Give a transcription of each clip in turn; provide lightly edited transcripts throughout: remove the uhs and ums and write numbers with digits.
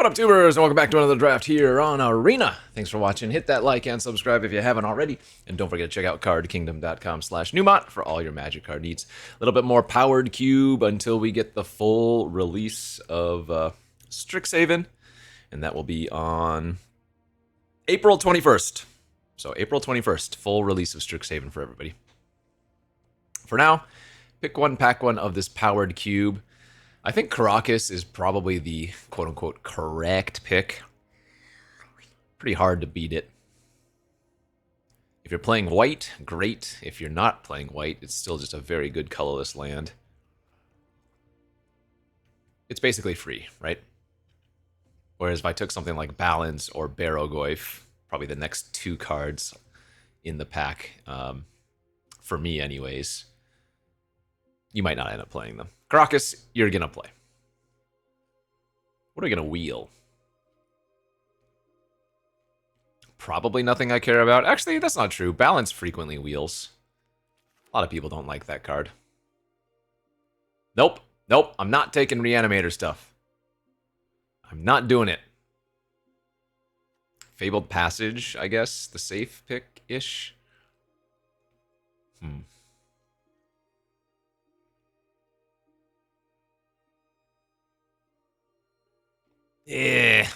What up, tubers, and welcome back to another draft here on Arena. Thanks for watching. Hit that like and subscribe if you haven't already. And don't forget to check out cardkingdom.com/Numot for all your Magic card needs. A little bit more powered cube until we get the full release of Strixhaven. And that will be on April 21st. So April 21st, full release of Strixhaven for everybody. For now, pick one, pack one of this powered cube. I think Caracas is probably the quote-unquote correct pick. Pretty hard to beat it. If you're playing white, great. If you're not playing white, it's still just a very good colorless land. It's basically free, right? Whereas if I took something like Balance or Barrogoyf, probably the next two cards in the pack, for me anyways, you might not end up playing them. Caracas, you're going to play. What are we going to wheel? Probably nothing I care about. Actually, that's not true. Balance frequently wheels. A lot of people don't like that card. Nope. Nope. I'm not taking Reanimator stuff. I'm not doing it. Fabled Passage, I guess. The safe pick-ish. I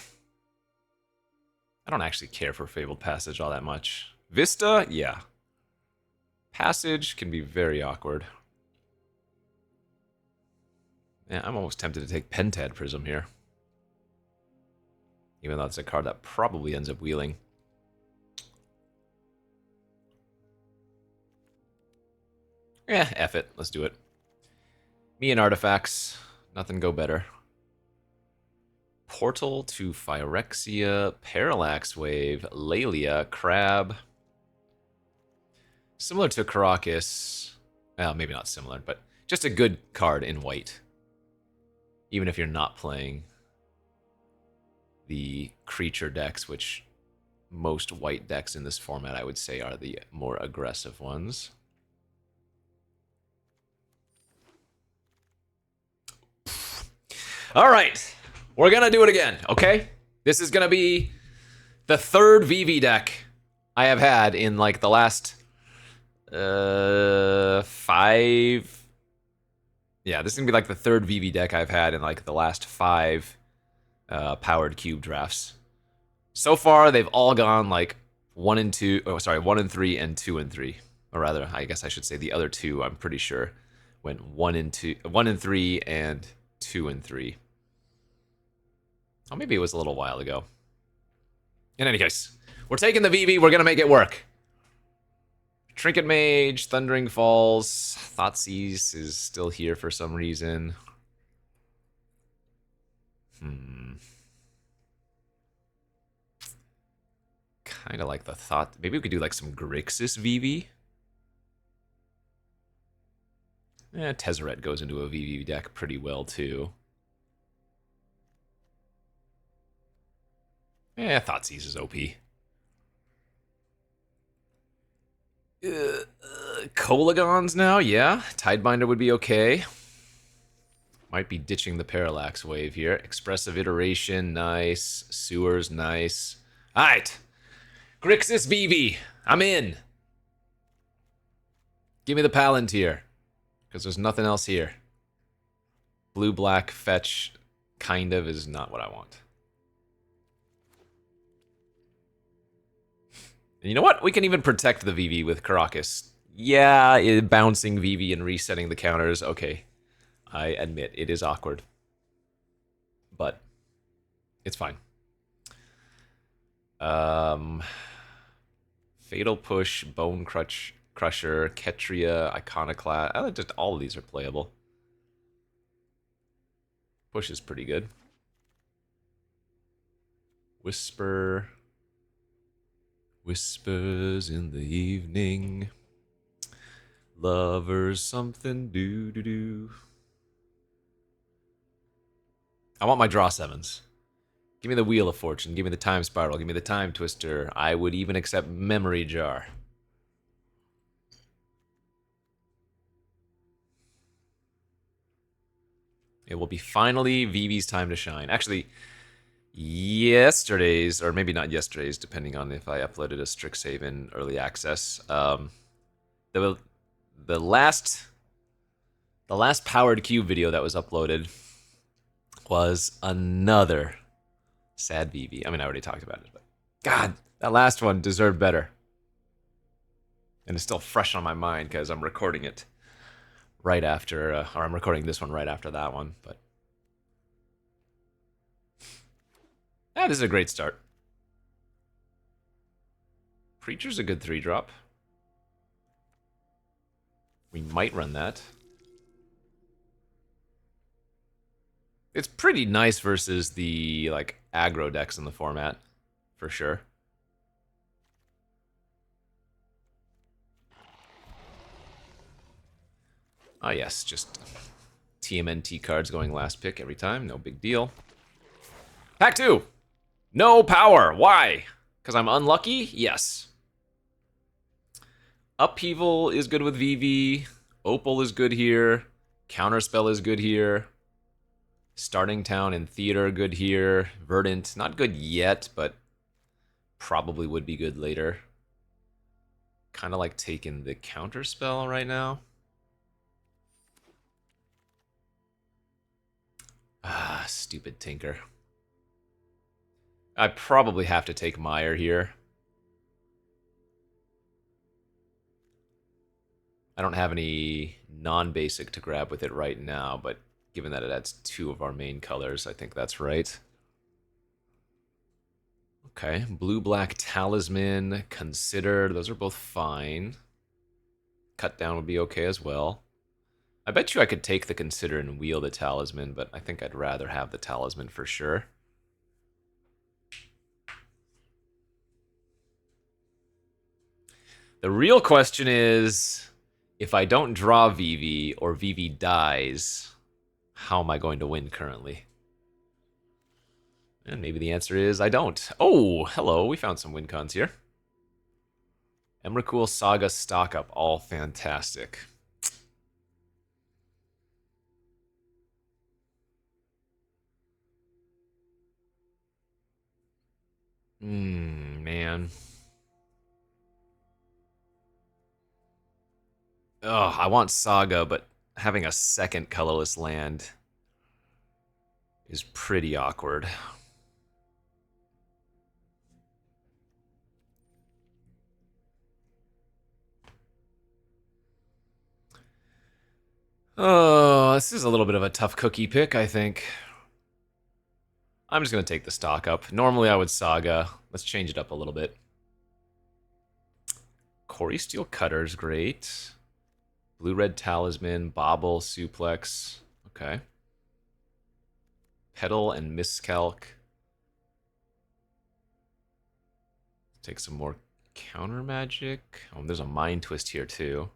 don't actually care for Fabled Passage all that much. Vista, yeah. Passage can be very awkward. Yeah, I'm almost tempted to take Pentad Prism here. Even though it's a card that probably ends up wheeling. F it. Let's do it. Me and Artifacts. Nothing go better. Portal to Phyrexia, Parallax Wave, Lalia, Crab. Similar to Caracas. Well, maybe not similar, but just a good card in white. Even if you're not playing the creature decks, which most white decks in this format, I would say, are the more aggressive ones. All right. We're going to do it again, okay? This is going to be the third VV deck I have had in, like, the last 5... Yeah, this is going to be, like, the third VV deck I've had in, like, the last 5 powered cube drafts. So far, they've all gone, like, 1 and 2... Oh, sorry, 1 and 3 and 2 and 3. Or rather, I guess I should say the other two, I'm pretty sure, went 1 and 3 and 2 and 3. Oh, maybe it was a little while ago. In any case, we're taking the VV. We're going to make it work. Trinket Mage, Thundering Falls, Thoughtseize is still here for some reason. Kind of like the thought. Maybe we could do like some Grixis VV. Tezzeret goes into a VV deck pretty well, too. Thoughtseize is OP. Kolagons now, yeah. Tidebinder would be okay. Might be ditching the Parallax Wave here. Expressive Iteration, nice. Sewers, nice. Alright. Grixis VV. I'm in. Give me the Palantir. Because there's nothing else here. Blue-black fetch kind of is not what I want. And you know what? We can even protect the VV with Caracas. Yeah, bouncing VV and resetting the counters. Okay. I admit, it is awkward. But it's fine. Fatal Push, Bone Crusher, Ketria, Iconoclast. Just all of these are playable. Push is pretty good. Whisper. Whispers in the evening. Lovers something do. I want my draw 7s. Give me the Wheel of Fortune. Give me the Time Spiral. Give me the Time Twister. I would even accept Memory Jar. It will be finally Vivi's time to shine. Actually, yesterday's, or maybe not yesterday's, depending on if I uploaded a Strixhaven early access. The the last powered cube video that was uploaded was another sad VV. I mean, I already talked about it, but God, that last one deserved better. And it's still fresh on my mind because I'm recording it right after, or I'm recording this one right after that one. But that is a great start. Preacher's a good 3-drop. We might run that. It's pretty nice versus the like aggro decks in the format, for sure. Ah yes, just TMNT cards going last pick every time, no big deal. Pack 2! No power, why? Because I'm unlucky? Yes. Upheaval is good with VV, Opal is good here, Counterspell is good here, Starting Town and Theater good here, Verdant, not good yet, but probably would be good later. Kind of like taking the Counterspell right now. Ah, stupid Tinker. I probably have to take Meyer here. I don't have any non-basic to grab with it right now, but given that it adds 2 of our main colors, I think that's right. Okay, blue-black Talisman, Consider, those are both fine. Cut down would be okay as well. I bet you I could take the Consider and wheel the Talisman, but I think I'd rather have the Talisman for sure. The real question is, if I don't draw VV or VV dies, how am I going to win currently? And maybe the answer is I don't. Oh, hello, we found some win cons here. Emrakul Saga stock up, all fantastic. Man. Ugh, I want Saga, but having a second colorless land is pretty awkward. Oh, this is a little bit of a tough cookie pick, I think. I'm just going to take the stock up. Normally I would Saga. Let's change it up a little bit. Corey Steel Cutter's great. Blue-Red Talisman, Bobble, Suplex. Okay. Petal and Miscalc. Take some more counter magic. Oh, there's a Mind Twist here too.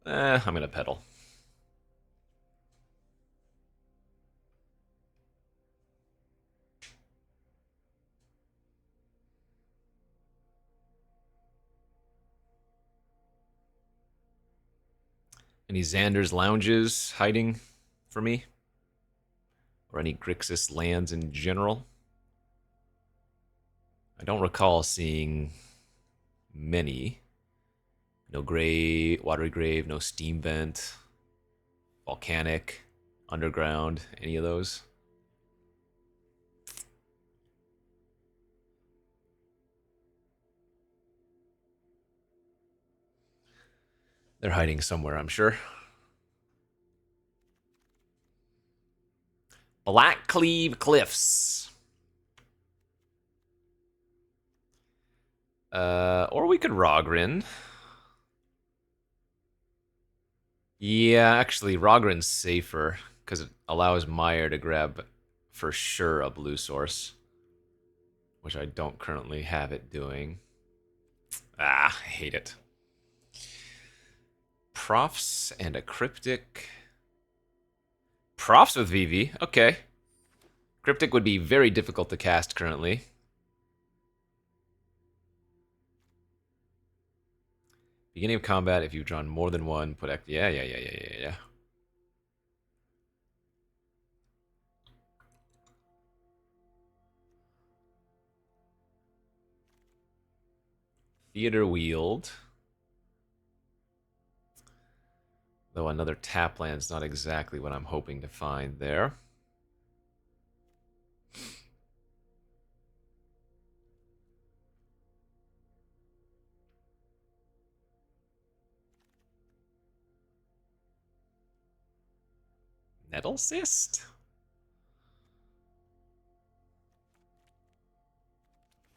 I'm gonna Petal. Any Xander's Lounges hiding for me? Or any Grixis lands in general? I don't recall seeing many. No Watery Grave, no Steam Vent, Volcanic, Underground, any of those? They're hiding somewhere, I'm sure. Blackcleave Cliffs. Or we could Rogrin. Yeah, actually, Rogrin's safer, because it allows Meyer to grab, for sure, a blue source. Which I don't currently have it doing. Ah, I hate it. Profs and a Cryptic. Profs with VV, okay. Cryptic would be very difficult to cast currently. Beginning of combat, if you've drawn more than one, put... Yeah. Theater Wield. Though another tap land's not exactly what I'm hoping to find there. Nettle Cyst?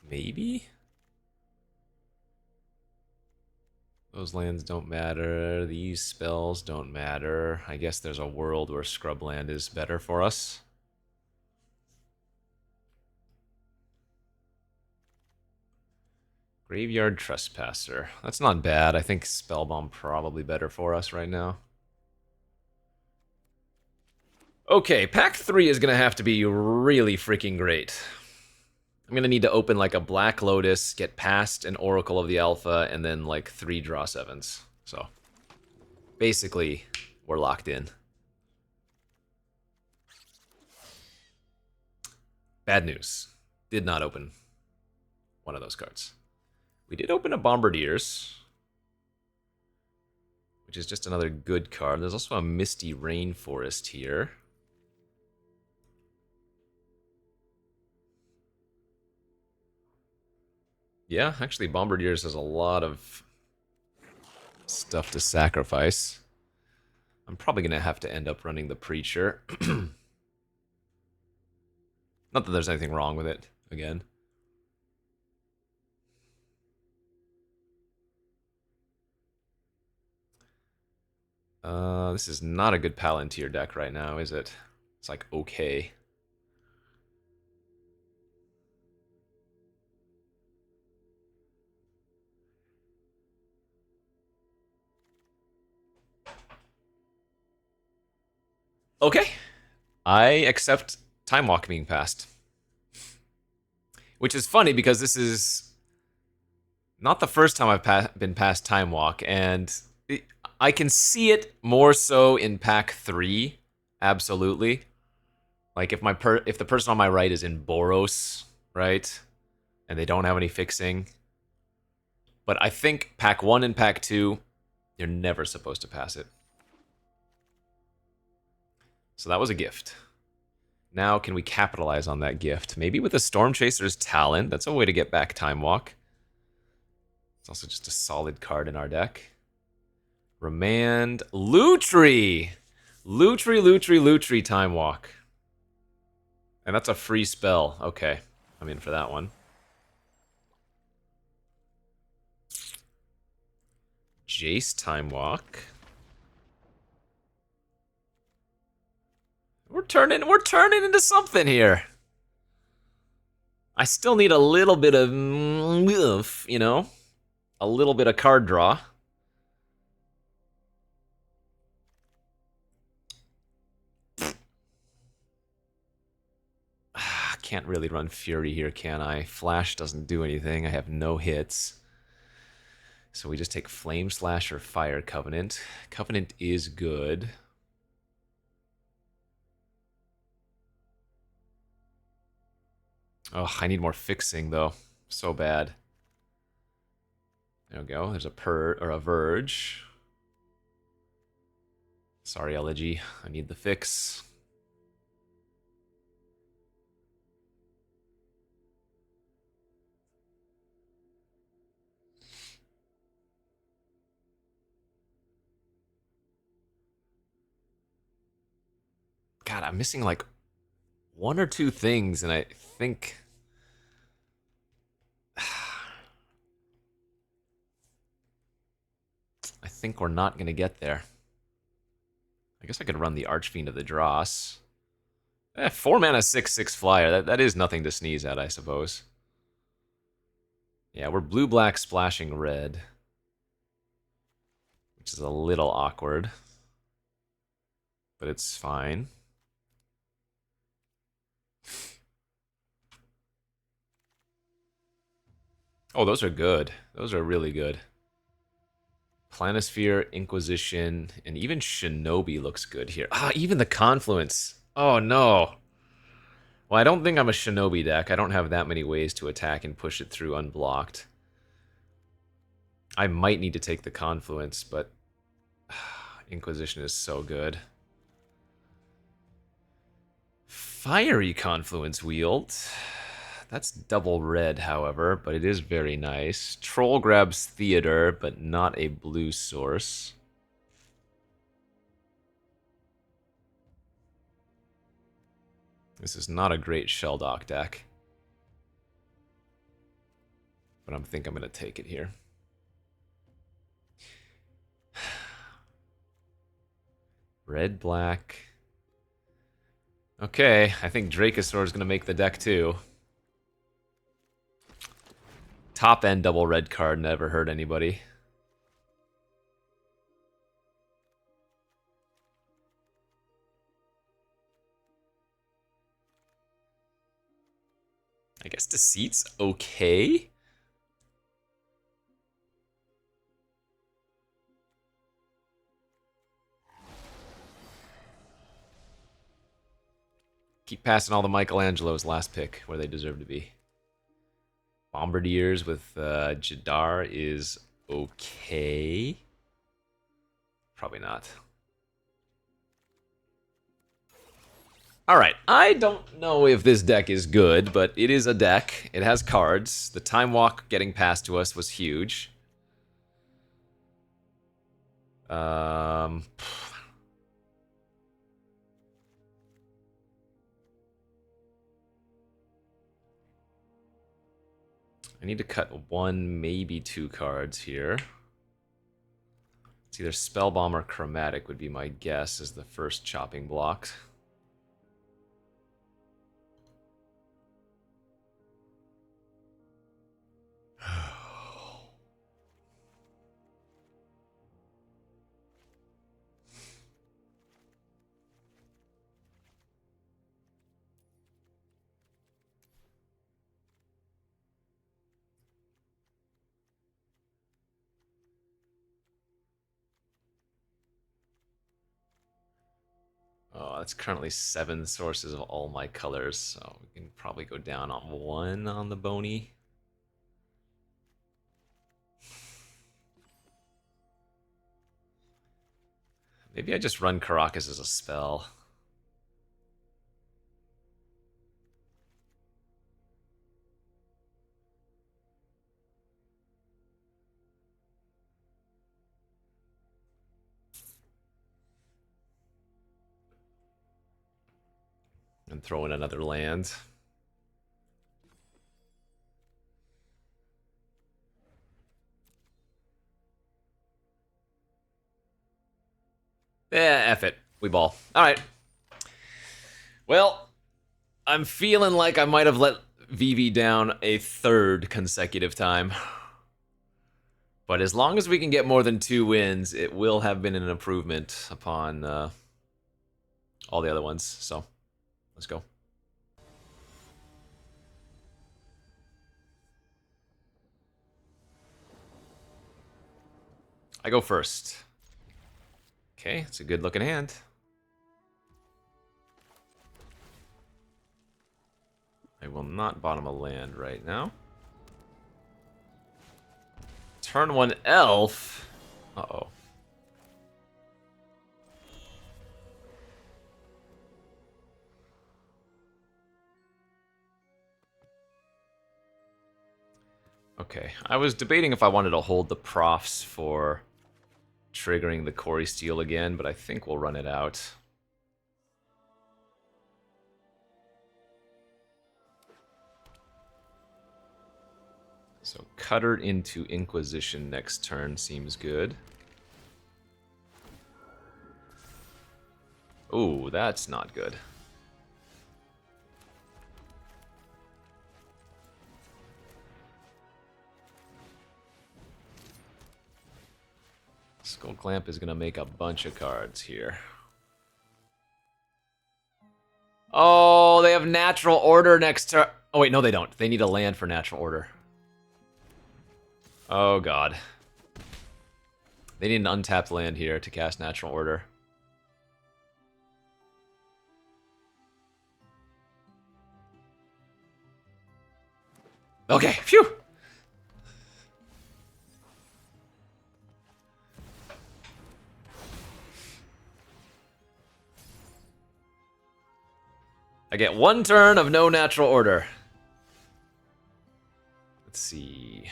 Maybe? Those lands don't matter. These spells don't matter. I guess there's a world where Scrubland is better for us. Graveyard Trespasser. That's not bad. I think Spellbomb probably better for us right now. Okay, pack 3 is going to have to be really freaking great. I'm going to need to open like a Black Lotus, get past an Oracle of the Alpha, and then like 3 draw 7s. So, basically, we're locked in. Bad news. Did not open one of those cards. We did open a Bombardiers, which is just another good card. There's also a Misty Rainforest here. Yeah, actually, Bombardiers has a lot of stuff to sacrifice. I'm probably going to have to end up running the Preacher. Not that there's anything wrong with it, again. This is not a good Palantir deck right now, is it? It's like, okay. Okay. I accept Time Walk being passed. Which is funny because this is not the first time I've been past Time Walk, and I can see it more so in pack 3, absolutely. Like if the person on my right is in Boros, right, and they don't have any fixing. But I think pack 1 and pack 2, you're never supposed to pass it. So that was a gift. Now can we capitalize on that gift? Maybe with a Storm Chaser's Talent. That's a way to get back Time Walk. It's also just a solid card in our deck. Remand. Lutri! Lutri, Time Walk. And that's a free spell. Okay, I'm in for that one. Jace Time Walk. We're turning into something here. I still need a little bit of, you know, a little bit of card draw. Can't really run Fury here, can I? Flash doesn't do anything. I have no hits. So we just take Flame Slash or Fire Covenant. Covenant is good. Oh, I need more fixing, though. So bad. There we go. There's a Verge. Sorry, Elegy. I need the fix. God, I'm missing like 1 or 2 things, and I think... I think we're not going to get there. I guess I could run the Archfiend of the Dross. 4 mana, 6/6 flyer. That is nothing to sneeze at, I suppose. Yeah, we're blue-black splashing red, which is a little awkward, but it's fine. Oh, those are good. Those are really good. Planisphere, Inquisition, and even Shinobi looks good here. Ah, even the Confluence. Oh, no. Well, I don't think I'm a Shinobi deck. I don't have that many ways to attack and push it through unblocked. I might need to take the Confluence, but Inquisition is so good. Fiery Confluence Wield. That's double red, however, but it is very nice. Troll grabs Theater, but not a blue source. This is not a great Shelldock deck. But I think I'm going to take it here. Red, black. Okay, I think Dracosaur is going to make the deck too. Top end double red card never hurt anybody. I guess Deceit's okay. Keep passing all the Michelangelo's last pick where they deserve to be. Bombardiers with Jadar is okay. Probably not. Alright, I don't know if this deck is good, but it is a deck. It has cards. The Time Walk getting passed to us was huge. I need to cut one, maybe two cards here. It's either Spellbomb or Chromatic would be my guess as the first chopping block. Oh, that's currently 7 sources of all my colors, so we can probably go down on 1 on the Bony. Maybe I just run Caracas as a spell. And throw in another land. F it. We ball. Alright. Well, I'm feeling like I might have let VV down a 3rd consecutive time. But as long as we can get more than 2 wins, it will have been an improvement upon all the other ones. So, let's go. I go first. Okay, it's a good looking hand. I will not bottom a land right now. Turn 1 elf. Uh-oh. Okay, I was debating if I wanted to hold the profs for triggering the Quarry Steel again, but I think we'll run it out. So Cutter into Inquisition next turn seems good. Ooh, that's not good. Skull Clamp is going to make a bunch of cards here. Oh, they have Natural Order next turn. Oh, wait, no, they don't. They need a land for Natural Order. Oh, God. They need an untapped land here to cast Natural Order. Okay, phew! I get 1 turn of no natural order. Let's see.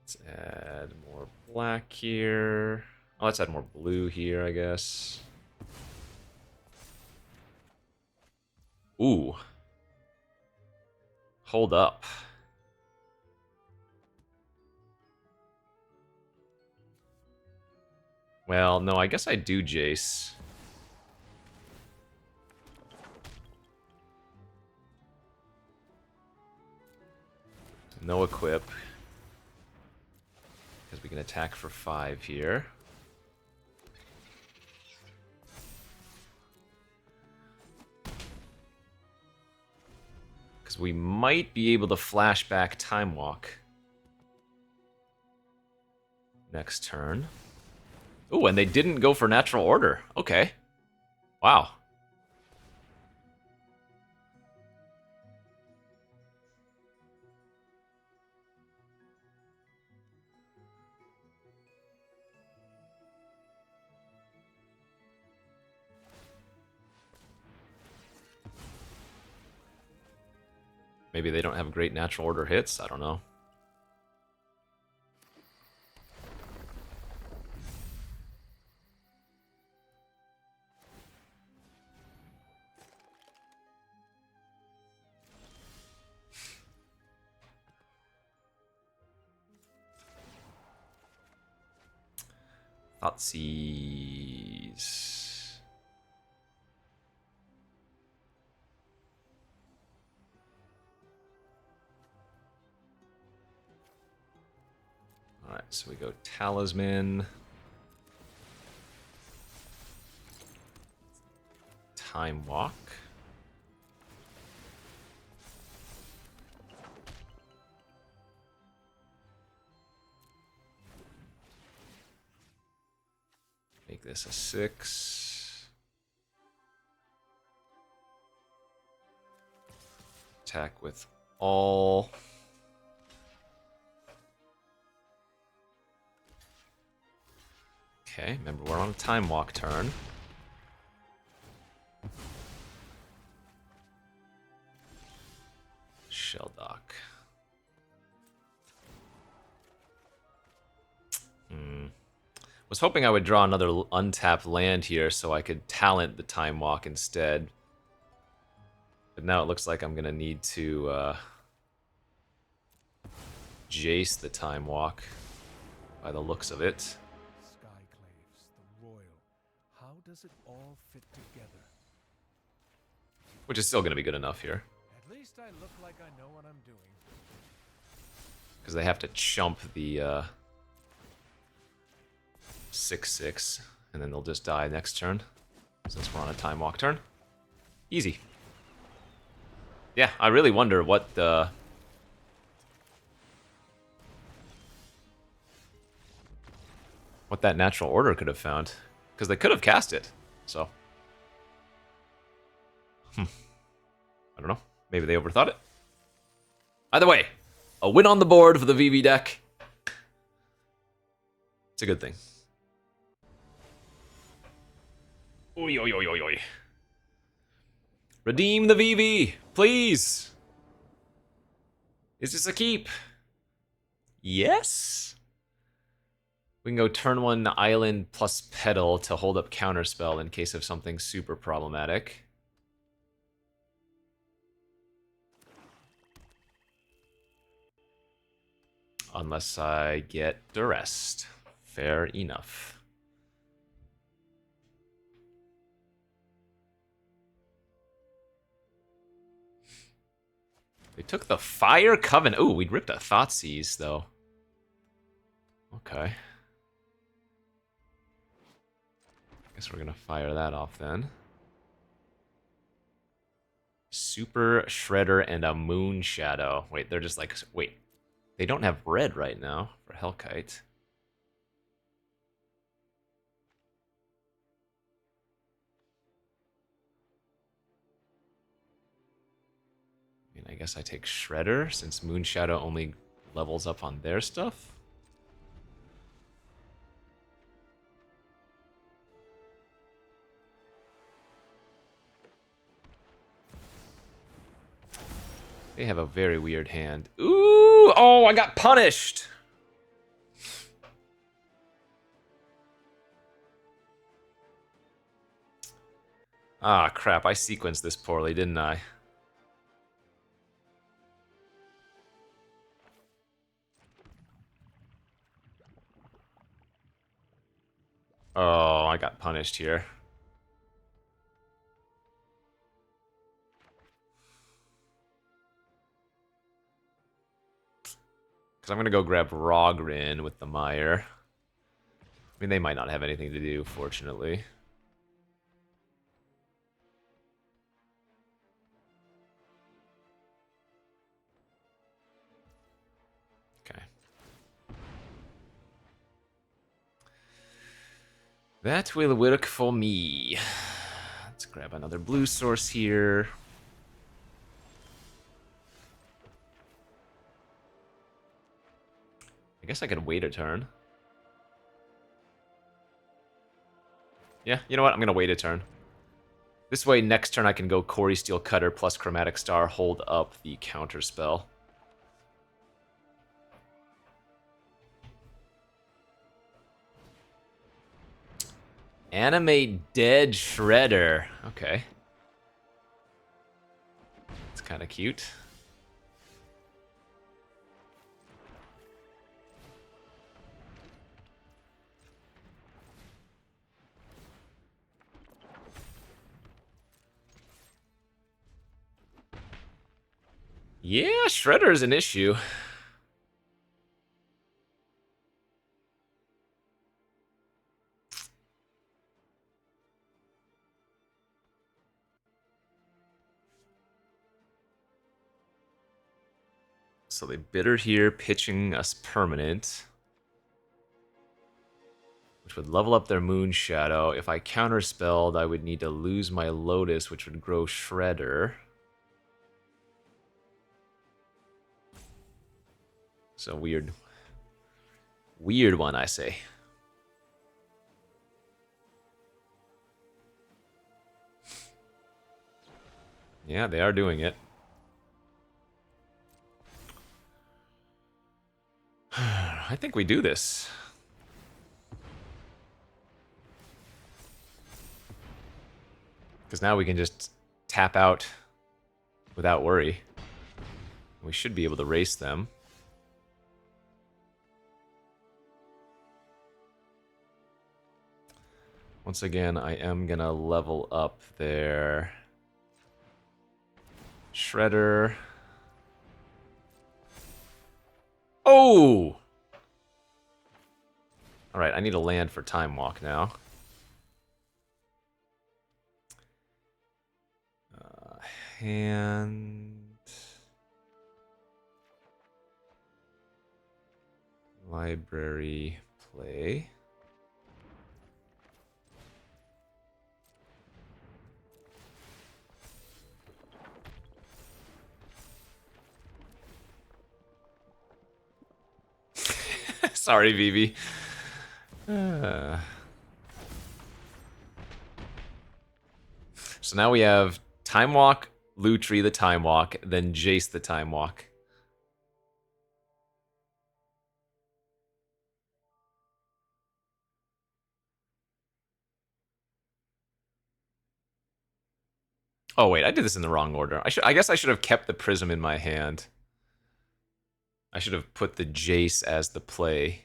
Let's add more black here. Oh, let's add more blue here, I guess. Ooh. Hold up. Well, no, I guess I do Jace. No equip. Because we can attack for 5 here. Because we might be able to flashback Time Walk next turn. Ooh, and they didn't go for natural order. Okay. Wow. Maybe they don't have great natural order hits. I don't know. Thoughtseize. Alright, so we go Talisman. Time Walk. Make this a 6. Attack with all. Okay, remember we're on a Time Walk turn. Shelldock. Was hoping I would draw another untapped land here so I could talent the Time Walk instead. But now it looks like I'm gonna need to Jace the Time Walk by the looks of it. Skyclaves, the royal. How does it all fit together? Which is still gonna be good enough here. At least I look like I know what I'm doing. Because they have to chump the 6/6, and then they'll just die next turn, since we're on a Time Walk turn. Easy. Yeah, I really wonder what the... what that natural order could have found. Because they could have cast it, so... I don't know. Maybe they overthought it. Either way, a win on the board for the VV deck. It's a good thing. Oi, oi, oi, oi, oi. Redeem the VV, please. Is this a keep? Yes. We can go turn 1 island plus pedal to hold up counterspell in case of something super problematic. Unless I get duressed. Fair enough. They took the Fire Covenant. Ooh, we ripped a Thoughtseize, though. Okay. Guess we're gonna fire that off then. Super Shredder and a Moon Shadow. Wait, they're just like... Wait. They don't have red right now for Hellkite. I guess I take Shredder, since Moon Shadow only levels up on their stuff. They have a very weird hand. Ooh! Oh, I got punished! Ah, crap. I sequenced this poorly, didn't I? Oh, I got punished here. Because I'm going to go grab Rogrin with the Mire. I mean, they might not have anything to do, fortunately. Okay. That will work for me. Let's grab another blue source here. I guess I could wait a turn. Yeah, you know what? I'm going to wait a turn. This way, next turn I can go Quarry Steel Cutter plus Chromatic Star, hold up the counter spell. Animate Dead Shredder. Okay. It's kind of cute. Yeah, Shredder is an issue. So they bitter here, pitching us permanent, which would level up their Moon Shadow. If I counterspelled, I would need to lose my Lotus, which would grow Shredder. So weird. Weird one, I say. Yeah, they are doing it. I think we do this. Because now we can just tap out without worry. We should be able to race them. Once again, I am going to level up their Shredder. Oh! Alright, I need a land for Time Walk now. Hand... Library play. Sorry, Vivi. So now we have Time Walk, Lutri the Time Walk, then Jace the Time Walk. Oh wait, I did this in the wrong order. I guess I should have kept the Prism in my hand. I should have put the Jace as the play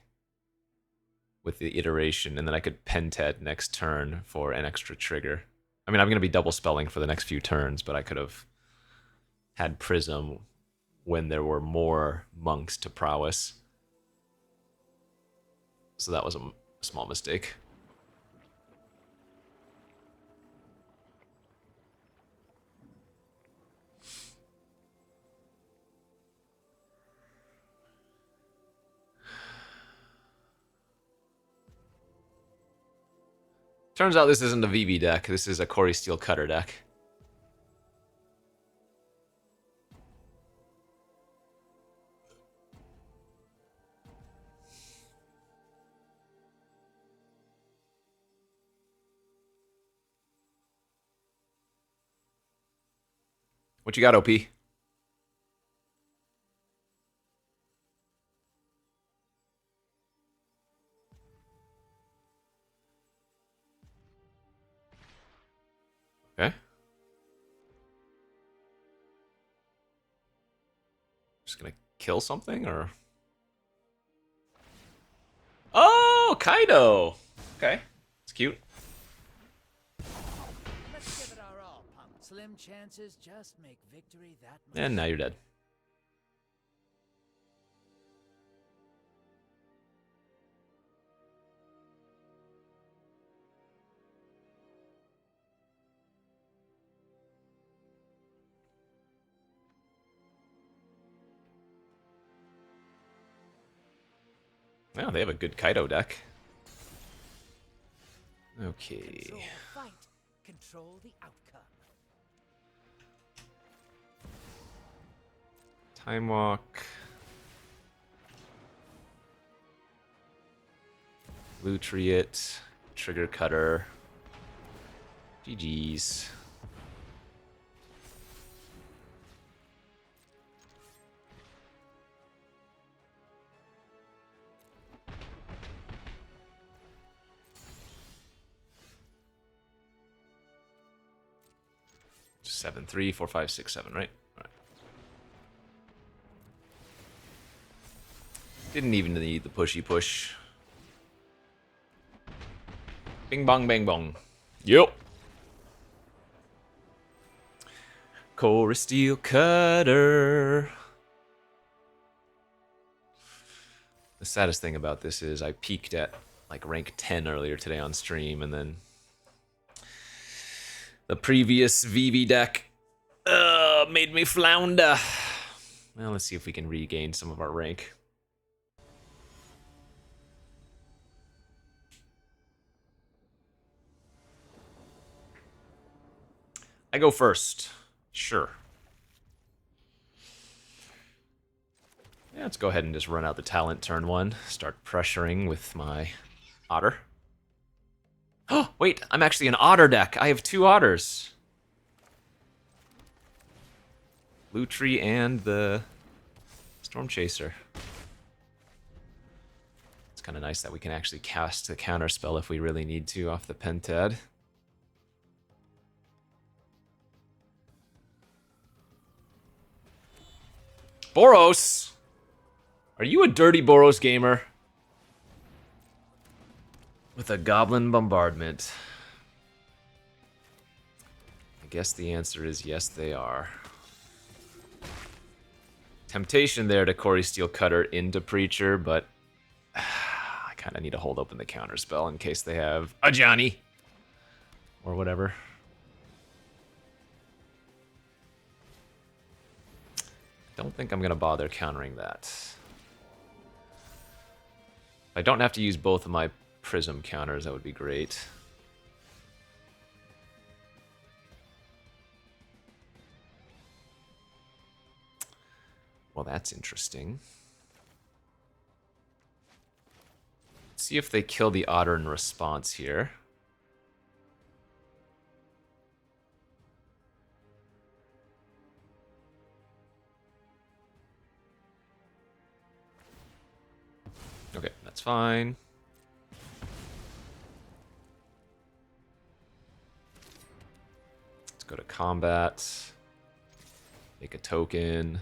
with the iteration, and then I could Pentet next turn for an extra trigger. I mean, I'm going to be double spelling for the next few turns, but I could have had Prism when there were more monks to prowess. So that was a small mistake. Turns out this isn't a VV deck. This is a Quarry Steel Cutter deck. What you got, OP? gonna kill something, or... Oh, Kaido! Okay, it's cute. Let's give it our all, punk. Slim chances just make victory that much. And now you're dead. Well, they have a good Kaido deck. Okay. Control the fight. Control the outcome. Time Walk. Lutriot. Trigger Cutter. GG's. Seven, 3, 4, 5, 6, 7, right? All right. Didn't even need the pushy push. Bing bong bang bong. Yep. Core Steel Cutter. The saddest thing about this is I peaked at like rank 10 earlier today on stream, and then the previous VV deck made me flounder. Well, let's see if we can regain some of our rank. I go first. Sure. Yeah, let's go ahead and just run out the talent turn 1. Start pressuring with my otter. Oh, wait, I'm actually an otter deck. I have 2 otters. Lutri and the Storm Chaser. It's kind of nice that we can actually cast the counter spell if we really need to off the Pentad. Boros! Are you a dirty Boros gamer? With a Goblin Bombardment. I guess the answer is yes, they are. Temptation there to Core Steel Cutter into Preacher, but I kind of need to hold open the counter spell in case they have a Johnny or whatever. Don't think I'm going to bother countering that. If I don't have to use both of my Prism counters, that would be great. Well, that's interesting. Let's see if they kill the otter in response here. Okay, that's fine. Let's go to combat. Make a token.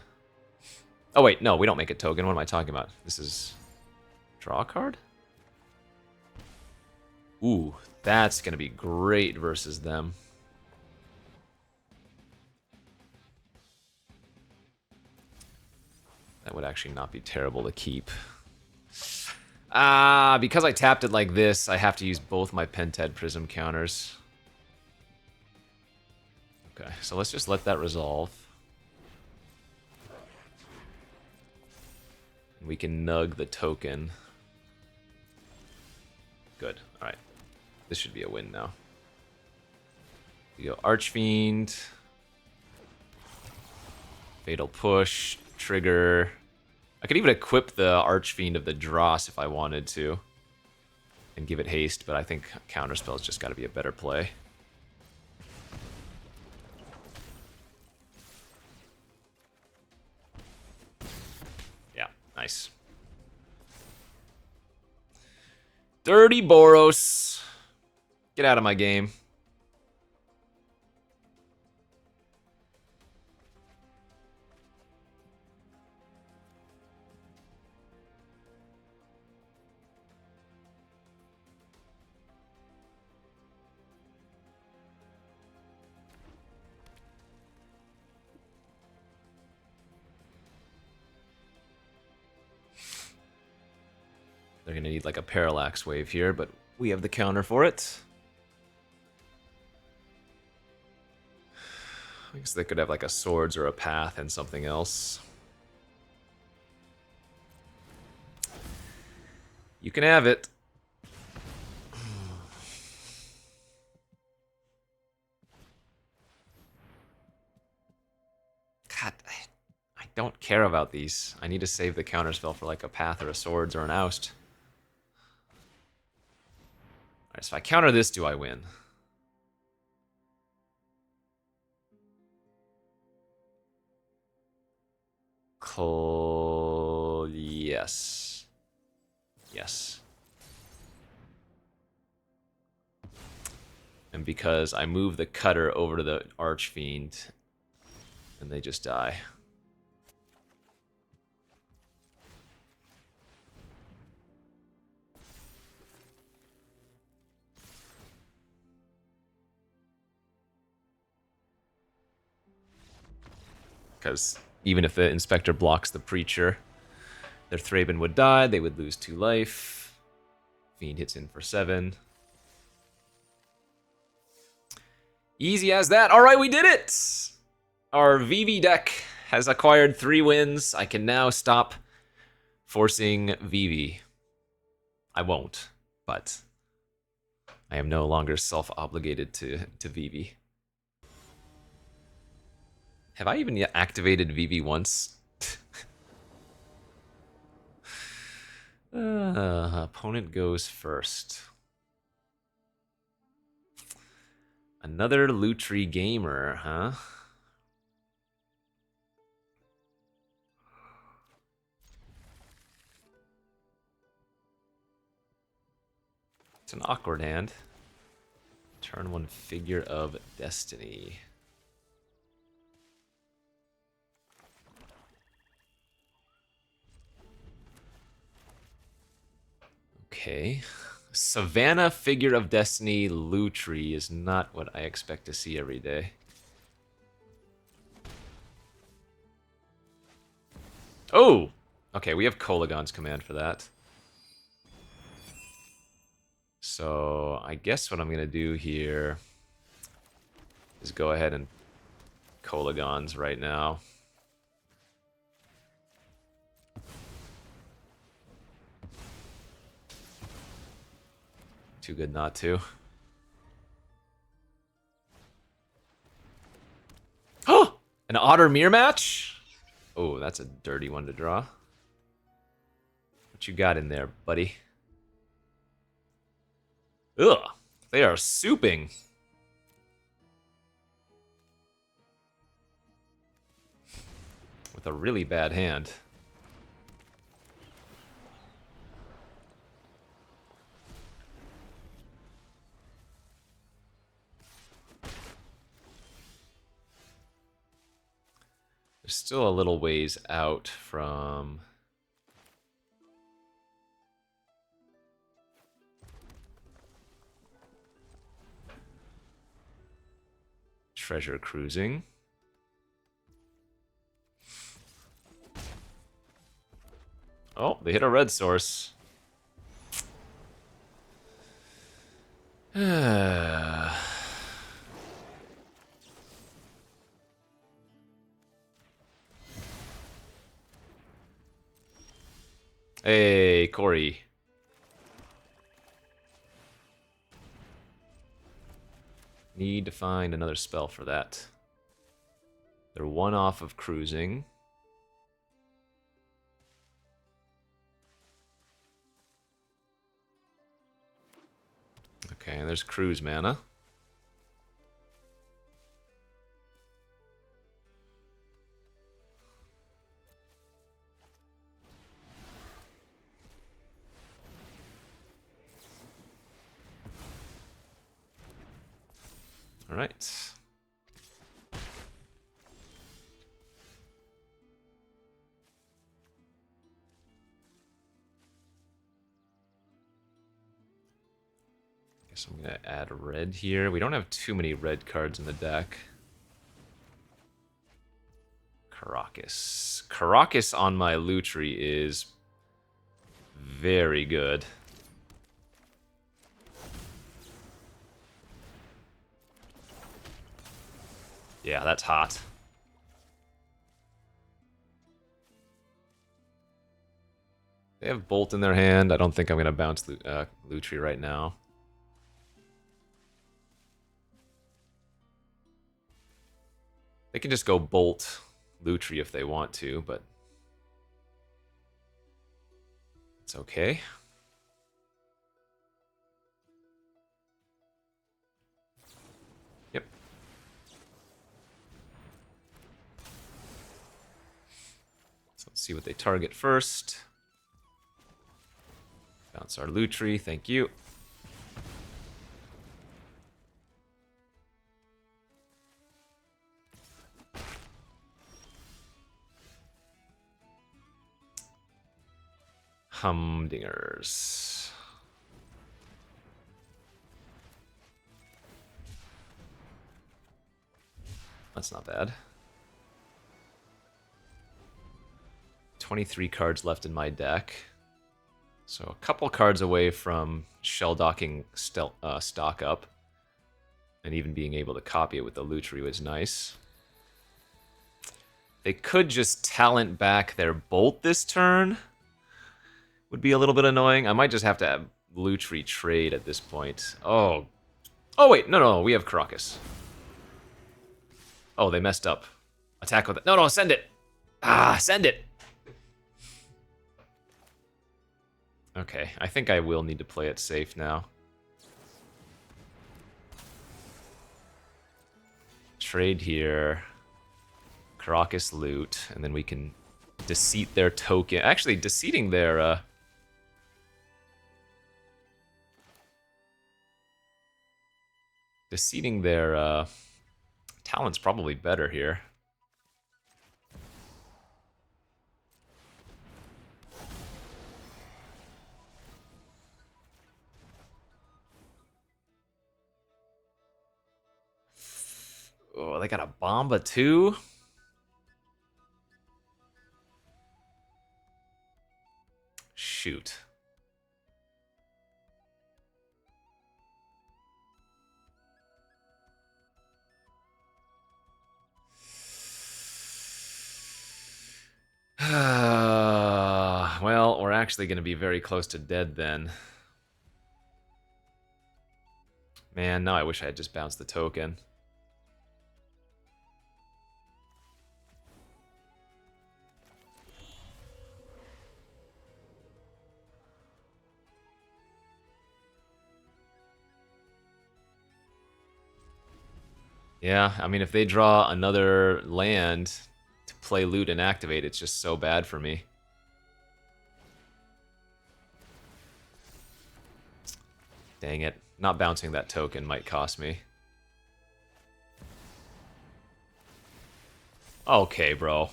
Oh wait, no, we don't make a token. What am I talking about? This is... Draw a card? Ooh, that's gonna be great versus them. That would actually not be terrible to keep. Because I tapped it like this, I have to use both my Pentad Prism counters. Okay, so let's just let that resolve. We can nug the token. Good, alright. This should be a win now. We go Archfiend. Fatal Push, trigger. I could even equip the Archfiend of the Dross if I wanted to. And give it haste, but I think Counterspell's just gotta be a better play. Yeah, nice. Dirty Boros. Get out of my game. They're gonna need like a parallax wave here, but we have the counter for it. I guess they could have like a swords or a path and something else. You can have it. God, I don't care about these. I need to save the counterspell for like a path or a swords or an oust. Alright, so if I counter this, do I win? Yes. Yes. And because I move the cutter over to the Archfiend, and they just die. Because even if the Inspector blocks the Preacher, their Thraben would die, they would lose 2 life. Fiend hits in for 7. Easy as that. All right, we did it! Our VV deck has acquired 3 wins. I can now stop forcing VV. I won't, but I am no longer self-obligated to VV. Have I even yet activated VV once? Opponent goes first. Another Lutri gamer, huh? It's an awkward hand. Turn 1 Figure of Destiny. Okay. Savannah Figure of Destiny Lutri is not what I expect to see every day. Oh! Okay, we have Kolagon's command for that. So, I guess what I'm going to do here is go ahead and Kolagon's right now. Too good not to. Oh! An Otter Mirror match? Oh, that's a dirty one to draw. What you got in there, buddy? Ugh, they are souping. With a really bad hand. They're still a little ways out from... treasure cruising. Oh, they hit a red source. Hey, Corey. Need to find another spell for that. They're 1 off of cruising. Okay, there's cruise mana. All right. Guess I'm gonna add red here. We don't have too many red cards in the deck. Caracas. Caracas on my Lutri is Very good. Yeah, that's hot. They have Bolt in their hand. I don't think I'm going to bounce Lutri right now. They can just go Bolt Lutri if they want to, but it's okay. Yep. So let's see what they target first. Bounce our Lutri, thank you. Humdingers. That's not bad. 23 cards left in my deck. So a couple cards away from shell docking stock up. And even being able to copy it with the Lutri was nice. They could just talent back their Bolt this turn. Would be a little bit annoying. I might just have to have Lutri trade at this point. Oh. Oh, wait. No, we have Caracas. Oh, they messed up. Attack with it. No, send it. Ah, send it. Okay, I think I will need to play it safe now. Trade here. Caracas loot, and then we can deceit their token. Actually, deceiving their talent's probably better here. Oh, they got a Bomba too? Shoot. Well, we're actually going to be very close to dead then. Man, now I wish I had just bounced the token. Yeah, I mean, if they draw another land to play loot and activate, it's just so bad for me. Dang it. Not bouncing that token might cost me. Okay, bro.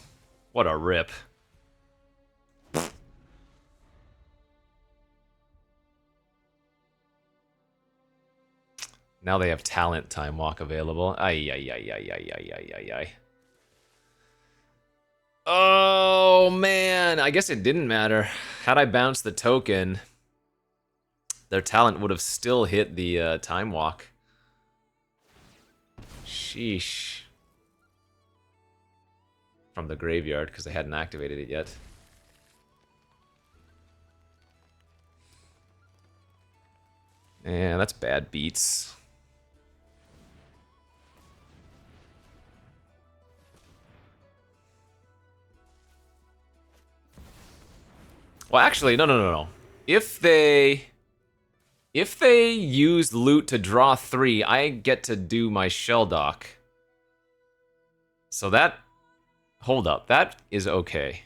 What a rip. Now they have Talent Time Walk available. Ay. Oh, man. I guess it didn't matter. Had I bounced the token, their talent would have still hit the Time Walk. Sheesh. From the graveyard, because they hadn't activated it yet. Yeah, that's bad beats. Well, actually, no. If they use loot to draw 3, I get to do my shell dock. So that... Hold up, that is okay.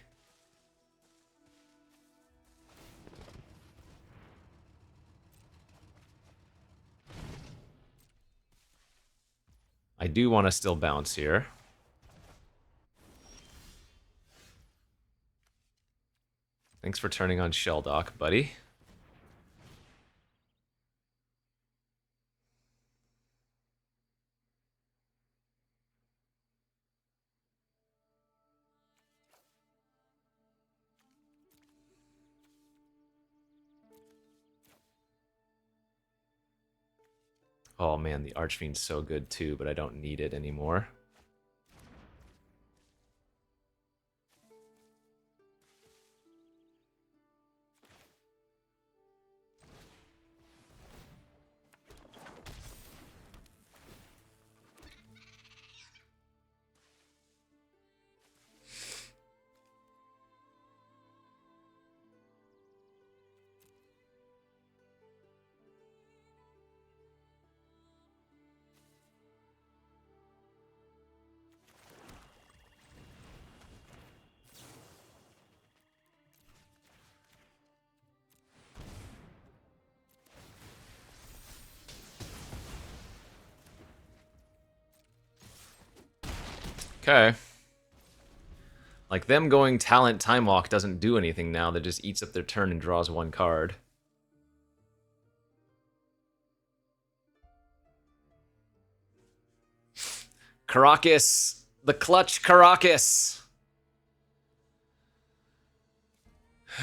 I do want to still bounce here. Thanks for turning on shell dock, buddy. Oh man, the Archfiend's so good too, but I don't need it anymore. Okay. Like, them going Talent Time Walk doesn't do anything now. That just eats up their turn and draws one card. Caracas! The clutch Caracas! I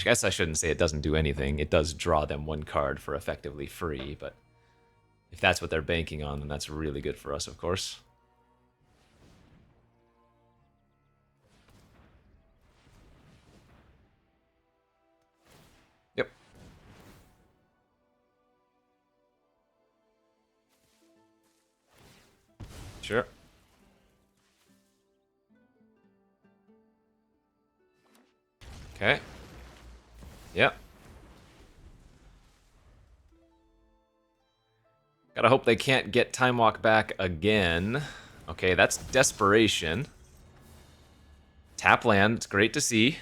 guess I shouldn't say it doesn't do anything. It does draw them one card for effectively free, but if that's what they're banking on, then that's really good for us, of course. Yep. Sure. Okay. Yep. Gotta hope they can't get Time Walk back again. Okay, that's desperation. Tap land, it's great to see.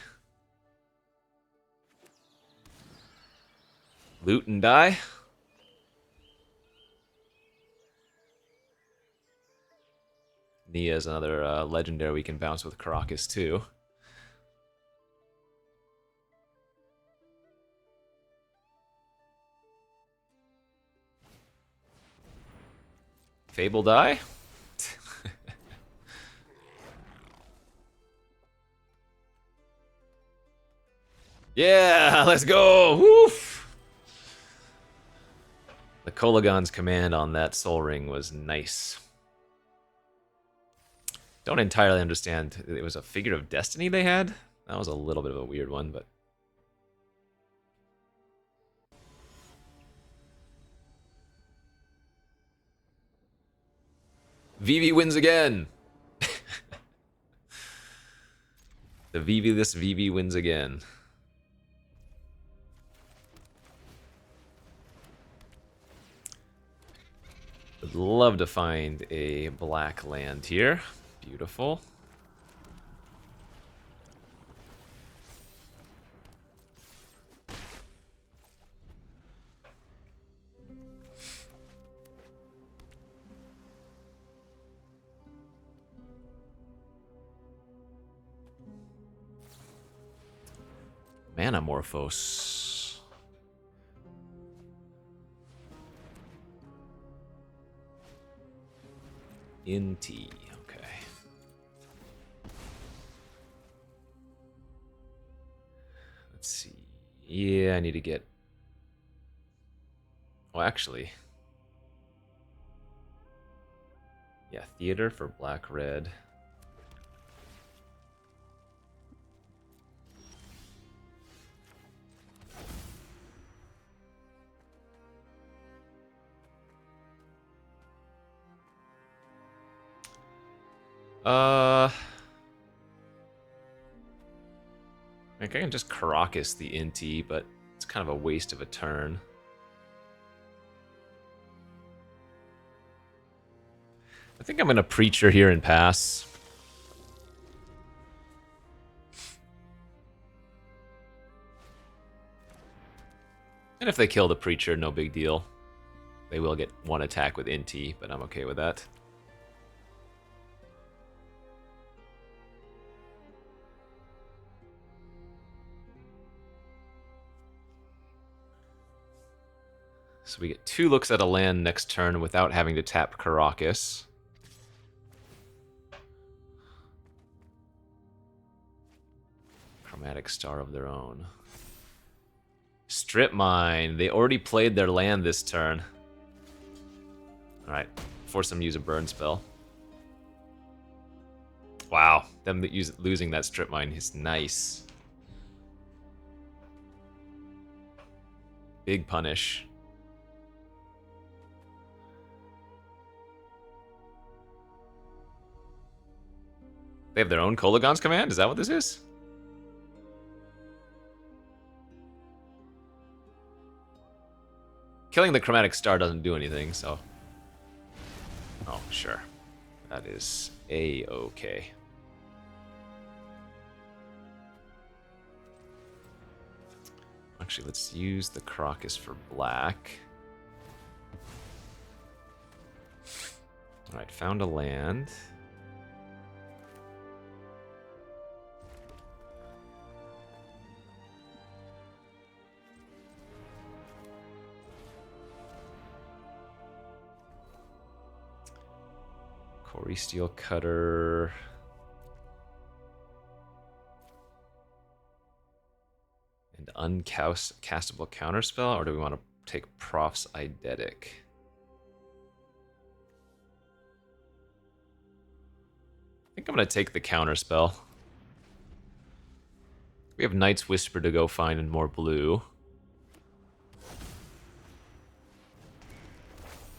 Loot and die. Nia is another legendary we can bounce with Caracas too. Fable die? Yeah, let's go! Woof! The Kolagon's command on that Soul Ring was nice. Don't entirely understand. It was a figure of destiny they had? That was a little bit of a weird one, but... Vivi wins again! The Vivi-less Vivi wins again. Would love to find a black land here. Beautiful. Manamorphose. Inti, okay. Let's see. Yeah, I need to get... Well, actually... Yeah, theater for black-red. I can just Caracas the Inti, but it's kind of a waste of a turn. I think I'm gonna Preacher here and pass. And if they kill the Preacher, no big deal. They will get one attack with Inti, but I'm okay with that. So we get 2 looks at a land next turn without having to tap Caracas. Chromatic Star of their own. Strip mine. They already played their land this turn. Alright, force them to use a burn spell. Wow, them losing that strip mine is nice. Big punish. They have their own Kolagon's command? Is that what this is? Killing the Chromatic Star doesn't do anything, so... Oh, sure. That is A-okay. Actually, let's use the Crocus for black. Alright, found a land. Quarry Steel Cutter. And uncastable counterspell, or do we want to take Prof's Eidetic? I think I'm going to take the counterspell. We have Knight's Whisper to go find in more blue.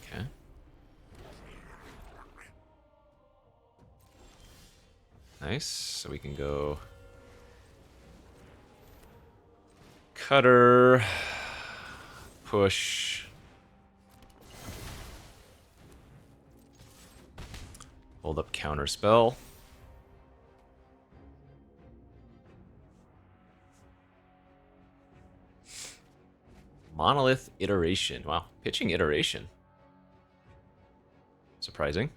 Okay. Nice, so we can go... Cutter, push, hold up counterspell. Monolith Iteration. Wow, pitching Iteration. Surprising.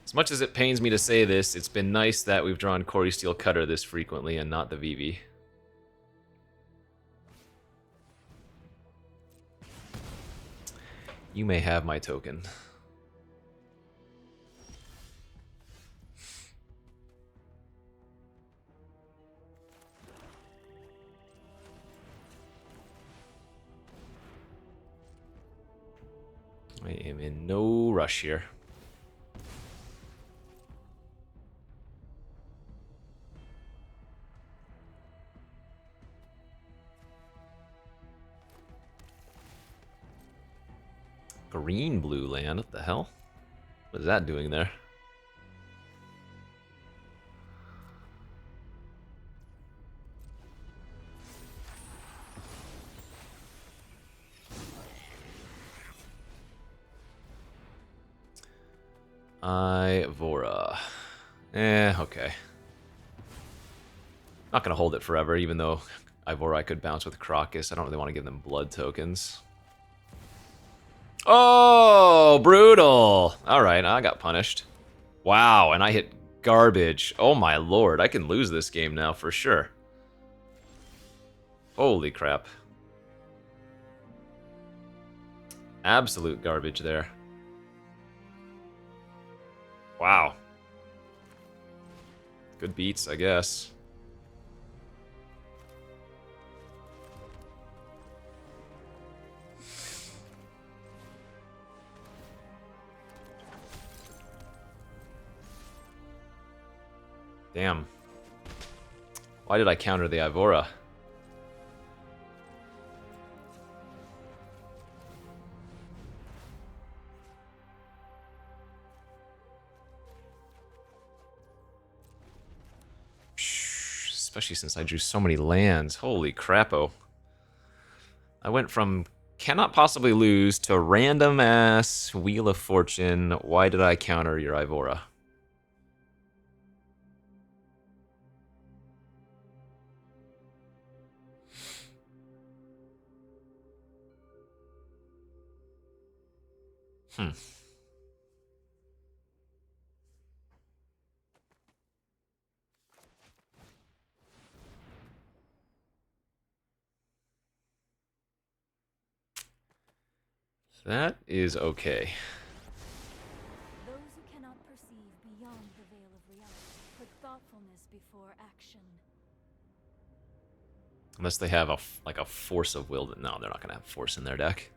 As much as it pains me to say this, it's been nice that we've drawn Quarry Steel Cutter this frequently and not the Vivi. You may have my token. I am in no rush here. Green blue land, what the hell? What is that doing there? Ivora. Okay. Not gonna hold it forever, even though Ivora I could bounce with Crocus. I don't really want to give them blood tokens. Oh, brutal. Alright, I got punished. Wow, and I hit garbage. Oh my lord, I can lose this game now for sure. Holy crap. Absolute garbage there. Wow. Good beats, I guess. Damn. Why did I counter the Ivora? Especially since I drew so many lands. Holy crapo. I went from cannot possibly lose to random ass Wheel of Fortune. Why did I counter your Ivora? That is okay. Those who cannot perceive beyond the veil of reality put thoughtfulness before action. Unless they have like a force of will. No, they're not going to have force in their deck.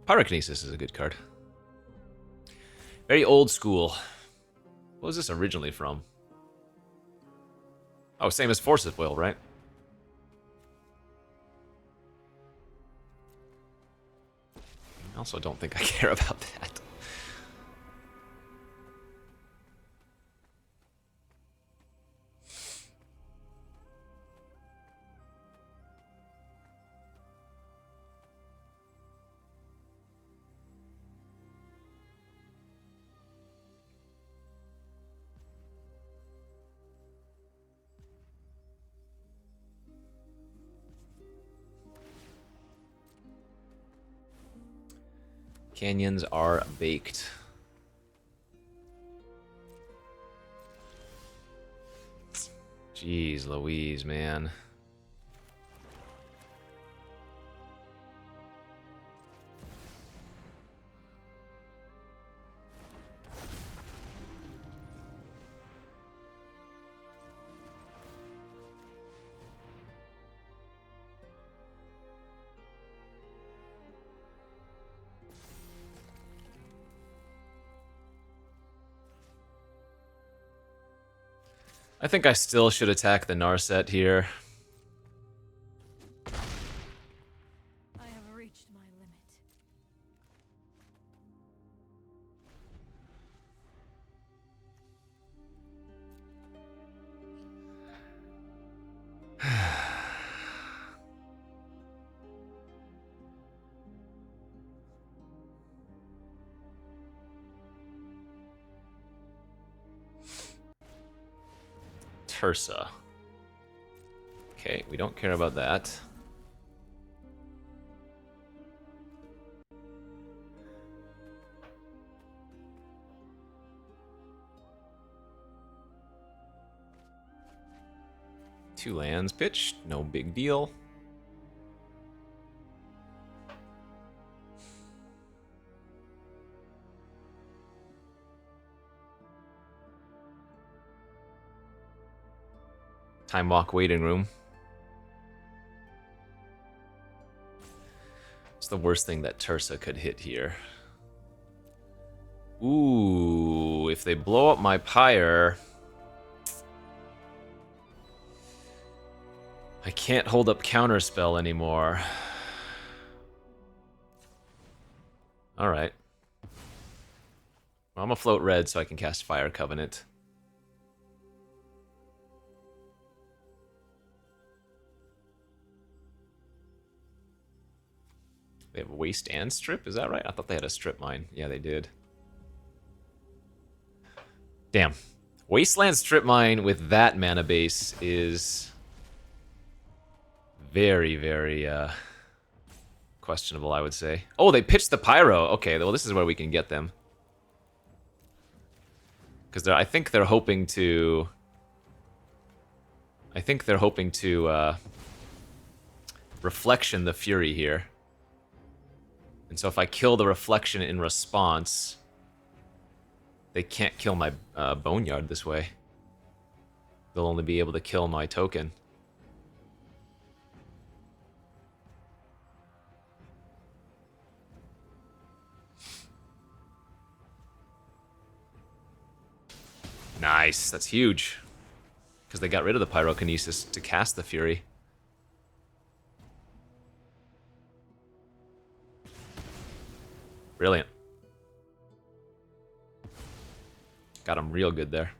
Pyrokinesis is a good card. Very old school. What was this originally from? Oh, same as Force of Will, right? I also don't think I care about that. Canyons are baked. Jeez Louise, man. I think I still should attack the Narset here. I have reached my limit. Tursa. Okay, we don't care about that. Two lands pitched, no big deal. Time Walk waiting room. It's the worst thing that Tursa could hit here. Ooh, if they blow up my Pyre, I can't hold up Counterspell anymore. Alright. Well, I'm gonna float red so I can cast Fire Covenant. They have Waste and Strip, is that right? I thought they had a Strip Mine. Yeah, they did. Damn. Wasteland Strip Mine with that mana base is very, very questionable, I would say. Oh, they pitched the Pyro. Okay, well, this is where we can get them. Because I think they're hoping to... Reflection the Fury here. And so if I kill the Reflection in response, they can't kill my Boneyard this way. They'll only be able to kill my token. Nice, that's huge. Because they got rid of the Pyrokinesis to cast the Fury. Brilliant. Got him real good there.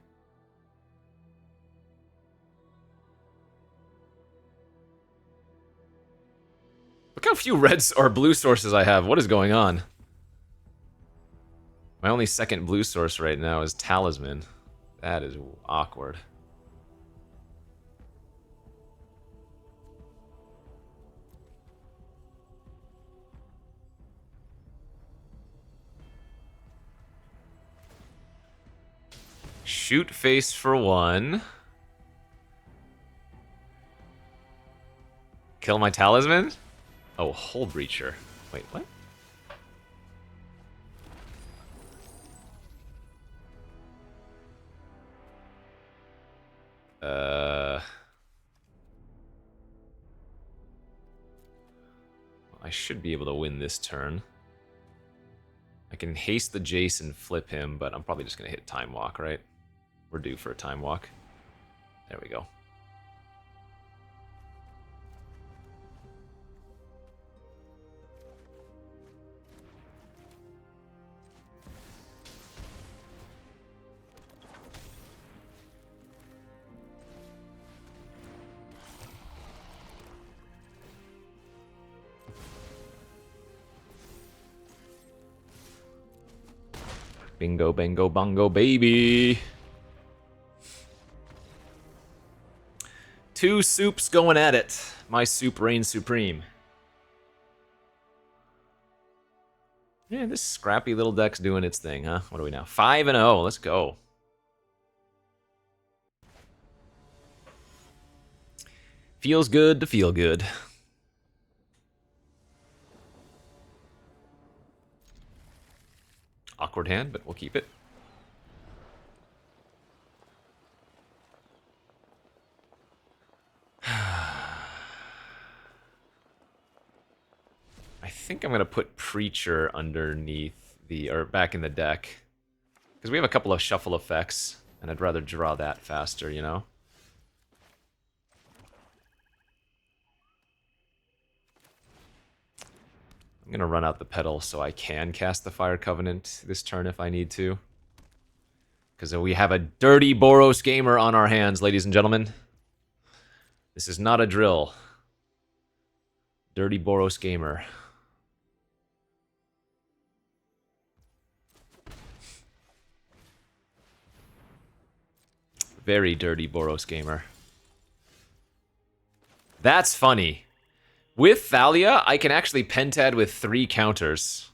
Look how few reds or blue sources I have. What is going on? My only second blue source right now is Talisman. That is awkward. shoot face for 1. Kill my talisman? Oh, Hull Breacher. Wait, what? I should be able to win this turn. I can haste the Jace and flip him, but I'm probably just going to hit Time Walk, right? We're due for a Time Walk. There we go. Bingo, bango, bongo, baby. 2 soups going at it. My soup reigns supreme. Yeah, this scrappy little deck's doing its thing, huh? What are we now? 5-0. Let's go. Feels good to feel good. Awkward hand, but we'll keep it. I think I'm going to put Preacher underneath the, or back in the deck. Because we have a couple of shuffle effects, and I'd rather draw that faster, you know? I'm going to run out the pedal so I can cast the Fire Covenant this turn if I need to. Because we have a dirty Boros gamer on our hands, ladies and gentlemen. This is not a drill. Dirty Boros gamer. Very dirty Boros gamer. That's funny. With Thalia, I can actually pentad with 3 counters.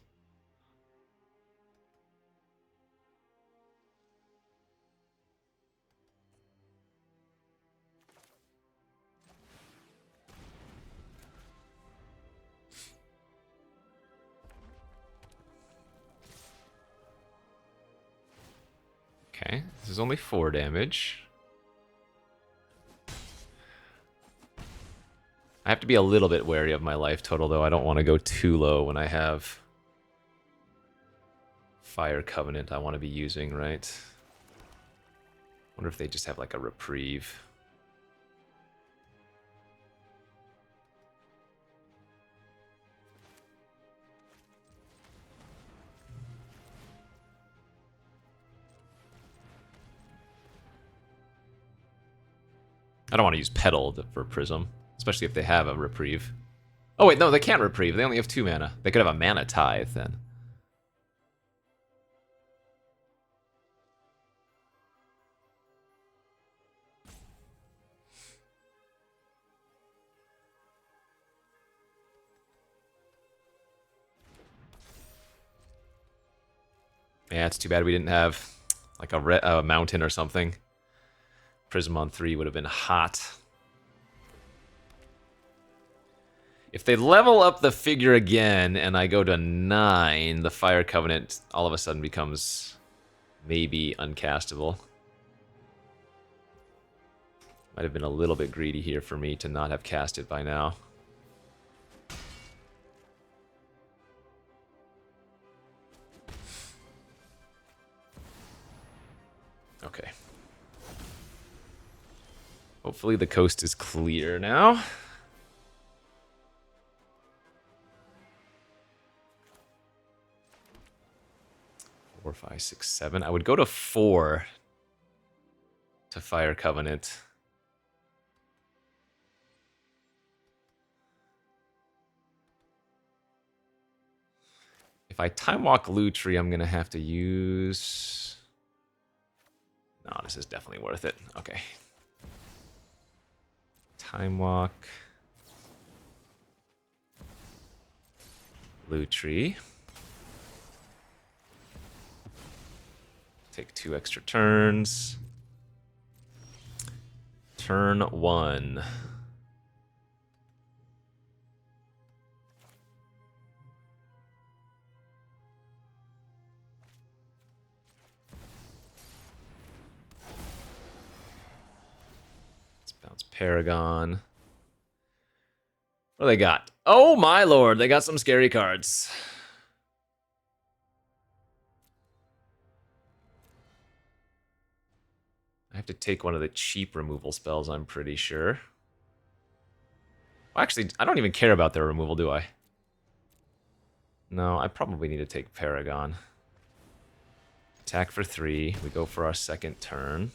Okay, this is only 4 damage. I have to be a little bit wary of my life total, though. I don't want to go too low when I have Fire Covenant I want to be using, right? Wonder if they just have like a reprieve. I don't want to use Petal for Prism, especially if they have a reprieve. Oh wait, no, they can't reprieve. They only have 2 mana. They could have a mana tithe then. Yeah, it's too bad we didn't have like a mountain or something. Prism on 3 would have been hot. If they level up the figure again and I go to 9, the Fire Covenant all of a sudden becomes maybe uncastable. Might have been a little bit greedy here for me to not have cast it by now. Okay. Hopefully the coast is clear now. Four, 5, 6, 7. I would go to 4 to Fire Covenant. If I Time Walk Lutri, I'm gonna have to use... No, this is definitely worth it. Okay. Time Walk. Lutri. Take 2 extra turns. Turn 1. Let's bounce Paragon. What do they got? Oh my lord, they got some scary cards. I have to take one of the cheap removal spells, I'm pretty sure. Well, actually, I don't even care about their removal, do I? No, I probably need to take Paragon. Attack for 3. We go for our second turn.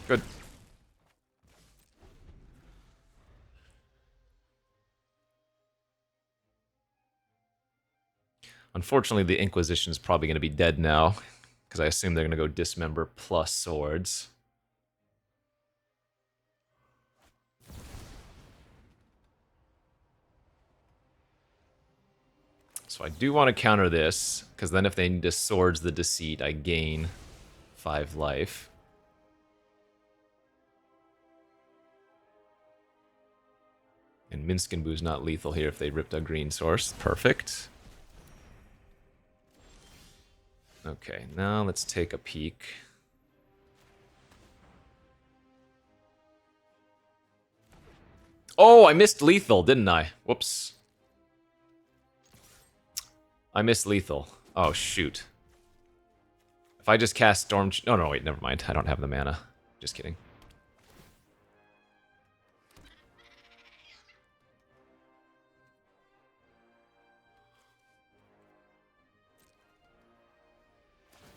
Good. Unfortunately, the Inquisition is probably going to be dead now, because I assume they're going to go Dismember plus Swords. So I do want to counter this, because then if they need to Swords the Deceit, I gain 5 life. And Minsc and Boo's not lethal here if they ripped a green source. Perfect. Okay, now let's take a peek. Oh, I missed lethal, didn't I? Whoops. I missed lethal. Oh, shoot. If I just cast Storm... Oh, no, wait, never mind. I don't have the mana. Just kidding.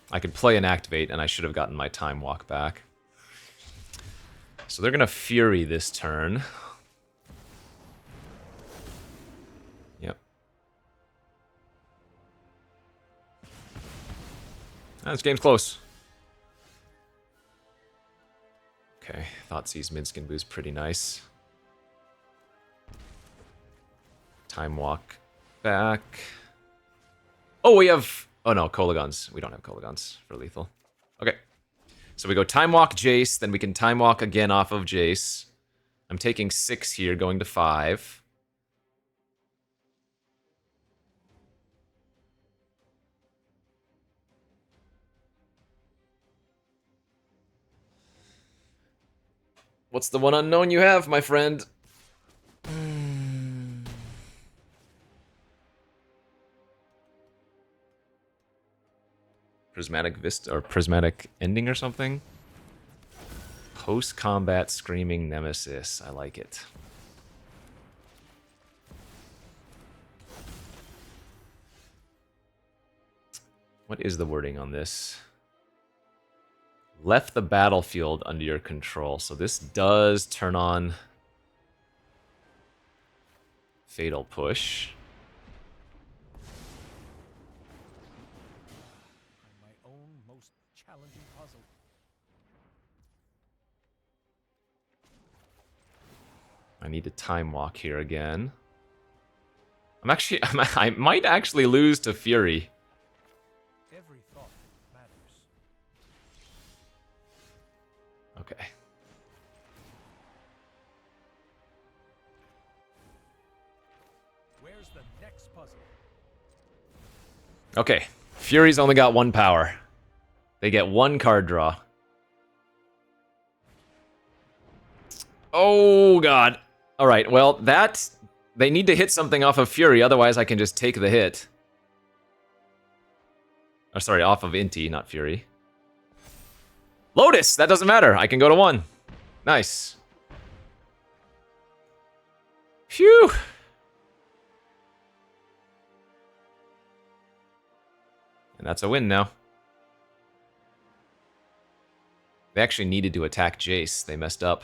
I could play and activate, and I should have gotten my time walk back. So they're going to Fury this turn. Yep. This game's close. Okay, Thoughtseize Minsc and Boo's pretty nice. Time walk back. Oh, we have... Oh no, Kolagons. We don't have Kolagons for lethal. Okay. So we go Time Walk Jace, then we can Time Walk again off of Jace. I'm taking 6 here, going to 5. What's the one unknown you have, my friend? Prismatic Vista or Prismatic Ending or something? Post-combat Screaming Nemesis. I like it. What is the wording on this? Left the battlefield under your control. So this does turn on Fatal Push. My own most challenging puzzle. I need to time walk here again. I might actually lose to Fury. Every thought matters. Okay. Where's the next puzzle? Okay. Fury's only got 1 power. They get 1 card draw. Oh, God. Alright, well, that... They need to hit something off of Fury, otherwise I can just take the hit. Oh, sorry, off of Inti, not Fury. Lotus! That doesn't matter. I can go to 1. Nice. Phew! And that's a win now. They actually needed to attack Jace. They messed up.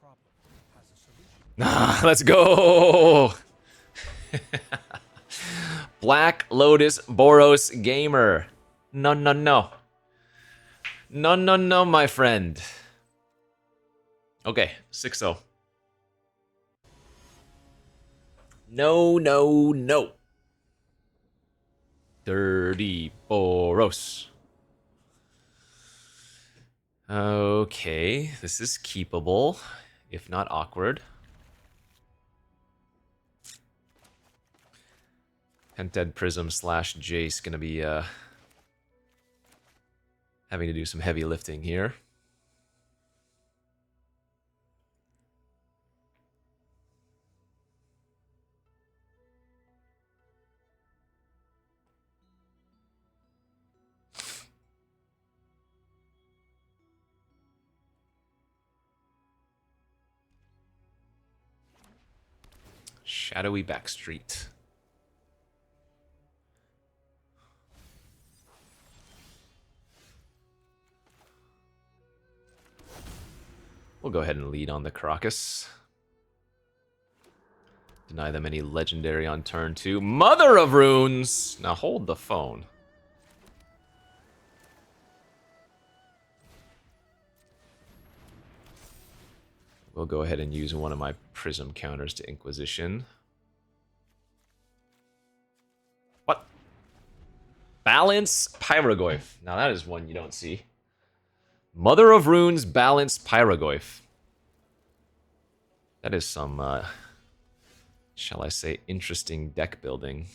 problem has a solution. Ah, let's go! Black Lotus Boros Gamer. No, no, no. No, no, no, my friend. Okay, 6-0. No, no, no. Dirty Boros. Okay, this is keepable, if not awkward. Pented Prism slash Jace gonna be having to do some heavy lifting here. Shadowy Backstreet. We'll go ahead and lead on the Crocus. Deny them any legendary on turn 2. Mother of Runes! Now hold the phone. We'll go ahead and use one of my Prism counters to Inquisition. What? Balance Pyrogoyf. Now that is one you don't see. Mother of Runes, Balance Pyrogoyf. That is some, shall I say, interesting deck building.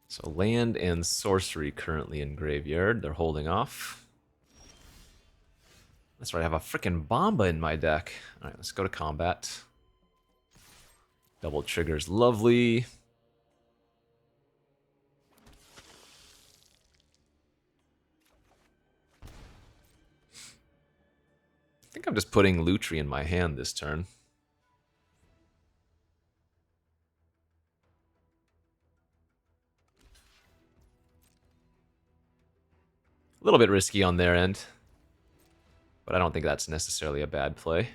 So land and sorcery currently in graveyard. They're holding off. That's right, I have a freaking Bomba in my deck. Alright, let's go to combat. Double triggers, lovely. I think I'm just putting Lutri in my hand this turn. A little bit risky on their end, but I don't think that's necessarily a bad play.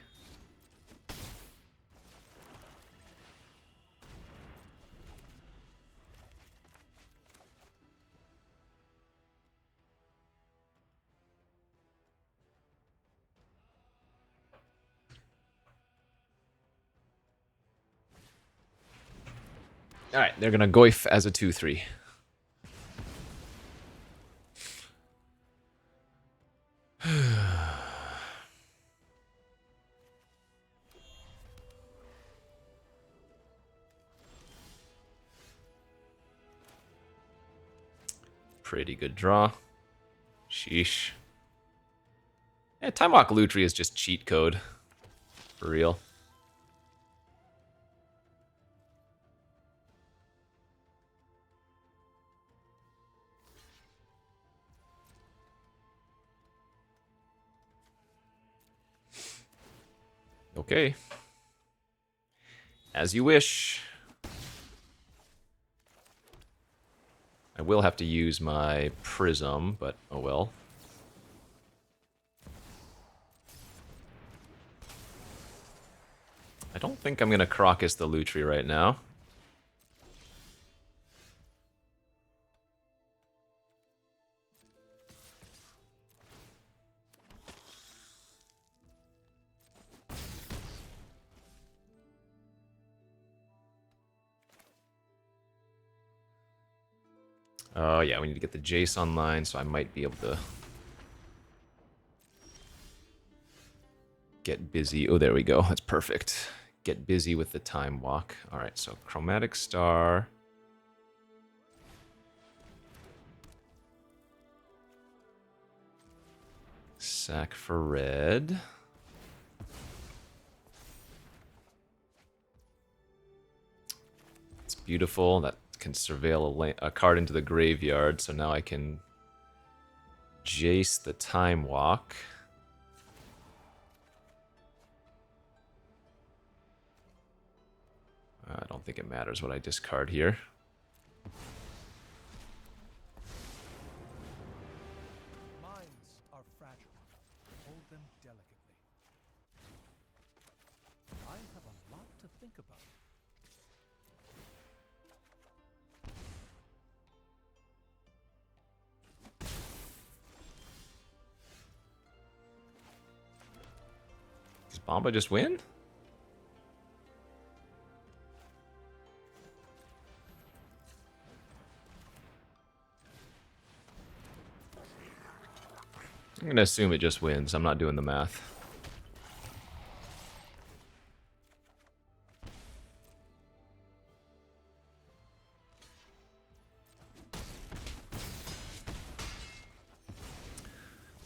Alright, they're gonna Goyf as a 2-3. Pretty good draw. Sheesh. Yeah, Time Walk Lutri is just cheat code. For real. Okay. As you wish. I will have to use my Prism, but oh well. I don't think I'm going to Crocus the Lutri right now. Oh yeah, we need to get the Jace online, so I might be able to get busy. Oh, there we go. That's perfect. Get busy with the Time Walk. Alright, so Chromatic Star. Sack for red. It's beautiful. That can surveil a card into the graveyard, so now I can Jace the Time Walk. I don't think it matters what I discard here. Minds are fragile. Hold them delicately. I have a lot to think about. Does Bomba just win? I'm gonna assume it just wins. I'm not doing the math.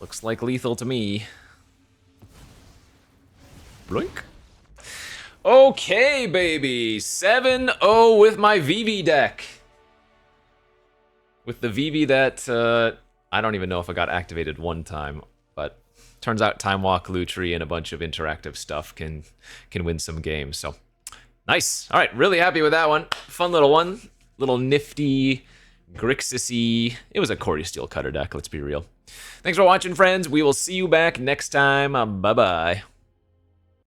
Looks like lethal to me. Blink. Okay, baby. 7-0 with my VV deck. With the VV that I don't even know if I got activated one time, but turns out Time Walk, Lutri, and a bunch of interactive stuff can win some games. So nice. All right, really happy with that one. Fun little one. Little nifty, Grixis-y. It was a Corey Steel Cutter deck, let's be real. Thanks for watching, friends. We will see you back next time. Bye-bye.